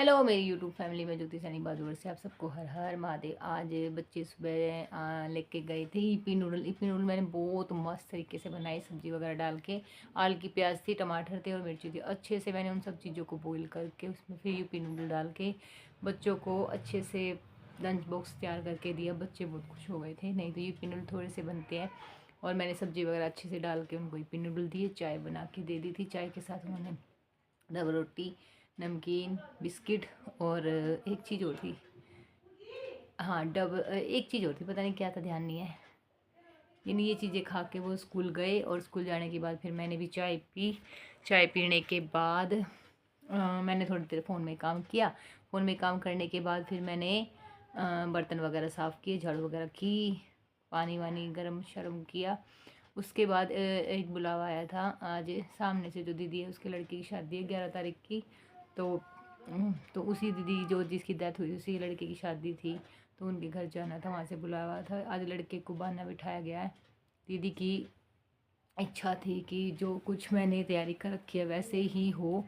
Hello मेरी YouTube family में ज्योति सैनी बहादुर से आप सबको हर हर महादेव। आज बच्चे सुबह लेके गए थे ईपी नूडल मैंने बहुत मस्त तरीके से बनाई, सब्जी वगैरह डाल के। आलू की प्याज थी, टमाटर थे और मिर्ची थी। अच्छे से मैंने उन सब चीज़ों को बॉईल करके उसमें फिर यूपी नूडल डाल के बच्चों को अच्छे से लंच बॉक्स तैयार करके दिया। बच्चे बहुत खुश हो गए थे, नहीं तो यूपी नूडल थोड़े से बनते हैं। और मैंने सब्जी वगैरह अच्छे से डाल के उनको यूपी नूडल दिए, चाय बना के दे दी थी। चाय के साथ उन्होंने डबल रोटी, नमकीन, बिस्किट और एक चीज़ और थी। हाँ, एक चीज़ और थी, पता नहीं क्या था, ध्यान नहीं है। यानी ये चीज़ें खा के वो स्कूल गए और स्कूल जाने के बाद फिर मैंने भी चाय पी। चाय पीने के बाद मैंने थोड़ी देर फ़ोन में काम किया। फ़ोन में काम करने के बाद फिर मैंने बर्तन वगैरह साफ़ किए, झाड़ू वगैरह की, पानी वानी गरम शरम किया। उसके बाद एक बुलावा आया था आज, सामने से जो दीदी है उसके लड़के की शादी है 11 तारीख की। तो उसी दीदी जो जिसकी डेथ हुई उसी लड़के की शादी थी, तो उनके घर जाना था, वहाँ से बुलावा था। आज लड़के को बहाना बिठाया गया है। दीदी की इच्छा थी कि जो कुछ मैंने तैयारी कर रखी है वैसे ही हो।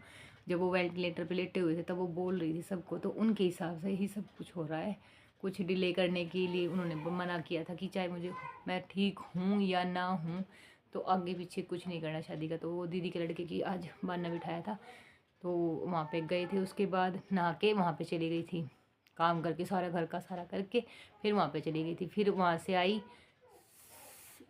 जब वो वेंटिलेटर पे लेटे हुए थे तब वो बोल रही थी सबको, तो उनके हिसाब से ही सब कुछ हो रहा है। कुछ डिले करने के लिए उन्होंने मना किया था कि चाहे मुझे मैं ठीक हूँ या ना हूँ, तो आगे पीछे कुछ नहीं करना शादी का। तो वो दीदी के लड़के की आज बहाना बिठाया था, तो वहाँ पे गए थे। उसके बाद नहा के वहाँ पे चली गई थी, काम करके सारा घर का सारा करके फिर वहाँ पे चली गई थी। फिर वहाँ से आई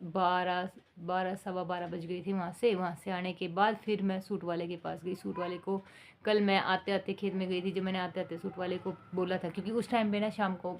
12 12 सवा 12 बज गई थी। वहाँ से आने के बाद फिर मैं सूट वाले के पास गई। सूट वाले को कल मैं आते आते खेत में गई थी, जब मैंने आते आते सूट वाले को बोला था, क्योंकि उस टाइम पे ना शाम को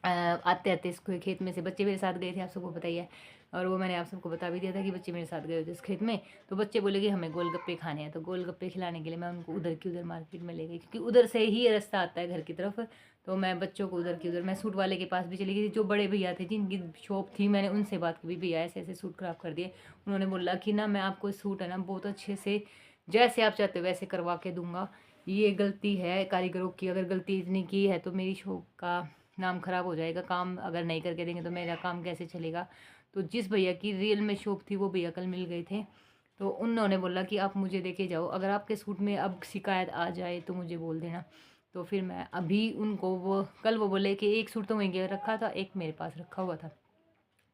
आते आते इसको खेत में से बच्चे मेरे साथ गए थे, आप सबको पता ही है। और वो मैंने आप सबको बता भी दिया था कि बच्चे मेरे साथ गए थे इस खेत में। तो बच्चे बोले कि हमें गोलगप्पे खाने हैं, तो गोलगप्पे खिलाने के लिए मैं उनको उधर की उधर मार्केट में ले गई, क्योंकि उधर से ही रास्ता आता है घर की तरफ। तो मैं बच्चों को उधर की उधर, मैं सूट वाले के पास भी चली गई थी। जो बड़े भैया थे जिनकी शॉप थी, मैंने उनसे बात की, भैया ऐसे ऐसे सूट ख़राब कर दिए। उन्होंने बोला कि ना मैं आपको सूट है ना बहुत अच्छे से जैसे आप चाहते हो वैसे करवा के दूंगा। ये गलती है कारीगरों की, अगर गलती इतनी की है तो मेरी शॉप का नाम ख़राब हो जाएगा। काम अगर नहीं करके देंगे तो मेरा काम कैसे चलेगा। तो जिस भैया की रियल में शॉप थी वो भैया कल मिल गए थे, तो उन्होंने बोला कि आप मुझे देके जाओ, अगर आपके सूट में अब शिकायत आ जाए तो मुझे बोल देना। तो फिर मैं अभी उनको वो बोले कि एक सूट तो वहीं रखा था, एक मेरे पास रखा हुआ था।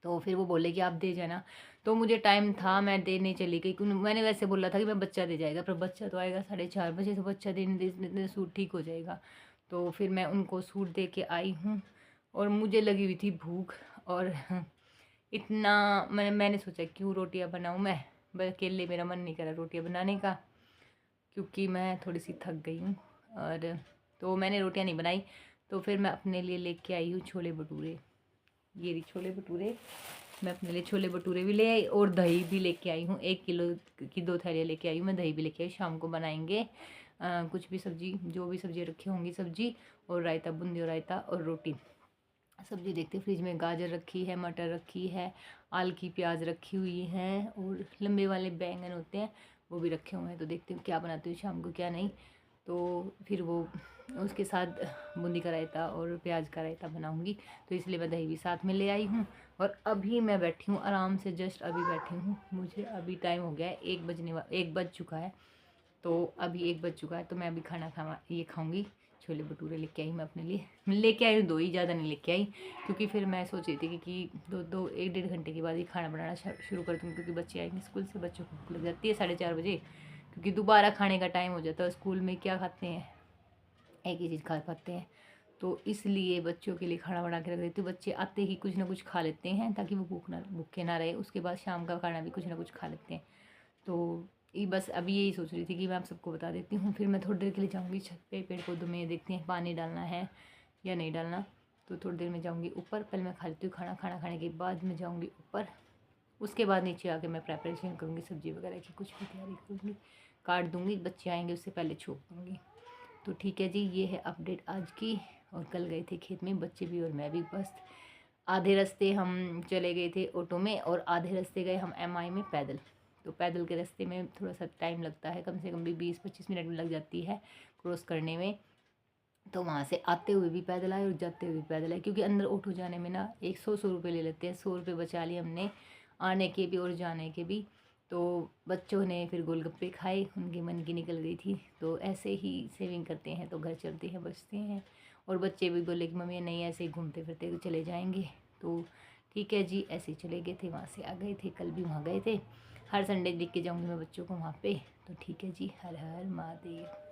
तो फिर वो बोले कि आप दे जाना। तो मुझे टाइम था, मैं देने चली गई, क्योंकि मैंने वैसे बोला था कि मैं बच्चा दे जाएगा, पर बच्चा तो आएगा 4:30 बजे, तो बच्चा देने सूट ठीक हो जाएगा। तो फिर मैं उनको सूट दे के आई हूँ और मुझे लगी हुई थी भूख। और इतना मैंने सोचा क्यों रोटियां बनाऊँ मैं, बस अकेले मेरा मन नहीं करा रोटियां बनाने का, क्योंकि मैं थोड़ी सी थक गई हूँ। और तो मैंने रोटियां नहीं बनाई। तो फिर मैं अपने लिए लेके आई हूँ छोले भटूरे। ये रही छोले भटूरे। मैं अपने लिए छोले भटूरे भी ले आई और दही भी लेके आई हूँ। 1 किलो की 2 थैलियाँ लेके आई हूँ मैं, दही भी लेके आई। शाम को बनाएंगे कुछ भी सब्जी, जो भी सब्जी रखी होंगी सब्जी, और रायता, बूंदी और रायता और रोटी। सब्जी देखते, फ्रिज में गाजर रखी है, मटर रखी है, आल की प्याज रखी हुई है, और लंबे वाले बैंगन होते हैं वो भी रखे हुए हैं। तो देखती हूँ क्या बनाती हूँ शाम को क्या नहीं। तो फिर वो उसके साथ बूंदी का रायता और प्याज का रायता बनाऊंगी, तो इसलिए मैं दही भी साथ में ले आई हूँ। और अभी मैं बैठी हूँ आराम से, जस्ट अभी बैठी हूँ। मुझे अभी टाइम हो गया है 1 बज चुका है। तो अभी 1 बज चुका है, तो मैं अभी खाना ये खाऊंगी। छोले भटूरे लेके आई मैं अपने लिए, लेके आई हूँ 2 ही, ज़्यादा नहीं लेके आई, क्योंकि फिर मैं सोच रही थी कि 1 डेढ़ घंटे के बाद ही खाना बनाना शुरू कर दूँगी, क्योंकि बच्चे आएंगे स्कूल से, बच्चों को भूख लग जाती है 4:30 बजे, क्योंकि दोबारा खाने का टाइम हो जाता है। स्कूल में क्या खाते हैं, एक ही चीज़ खा पाते हैं। तो इसलिए बच्चों के लिए खाना बना के रख देती हूँ। बच्चे आते ही कुछ ना कुछ खा लेते हैं, ताकि वो भूखे ना रहे। उसके बाद शाम का खाना भी कुछ ना कुछ खा लेते हैं। तो ये बस अभी यही सोच रही थी कि मैं आप सबको बता देती हूँ। फिर मैं थोड़ी देर के लिए जाऊँगी छत पे, पेड़ पौधों में देखती हैं पानी डालना है या नहीं डालना। तो थोड़ी देर में जाऊँगी ऊपर, पहले मैं खा लेती हूँ खाना खाने के बाद मैं जाऊँगी ऊपर। उसके बाद नीचे आके मैं प्रेपरेशन करूँगी सब्ज़ी वगैरह की, कुछ भी तैयारी करूँगी, काट दूँगी, बच्चे आएंगे उससे पहले छोड़ दूँगी। तो ठीक है जी, ये है अपडेट आज की। और कल गए थे खेत में बच्चे भी और मैं भी। बस आधे रास्ते हम चले गए थे ऑटो में और आधे रास्ते गए हम एमआई में पैदल। तो पैदल के रास्ते में थोड़ा सा टाइम लगता है, कम से कम भी 20-25 मिनट में लग जाती है क्रॉस करने में। तो वहाँ से आते हुए भी पैदल आए और जाते हुए भी पैदल आए, क्योंकि अंदर ऑटो जाने में ना 100 रुपये ले लेते हैं। 100 रुपये बचा लिए हमने आने के भी और जाने के भी। तो बच्चों ने फिर गोलगप्पे खाए, उनके मन की निकल गई थी। तो ऐसे ही सेविंग करते हैं तो घर चलते हैं, बचते हैं। और बच्चे भी बोले कि मम्मी नहीं ऐसे ही घूमते फिरते तो चले जाएंगे। तो ठीक है जी, ऐसे ही चले गए थे, वहाँ से आ गए थे। कल भी वहाँ गए थे। हर संडे देख के जाऊँगी मैं बच्चों को वहाँ पे। तो ठीक है जी, हर हर महादेव।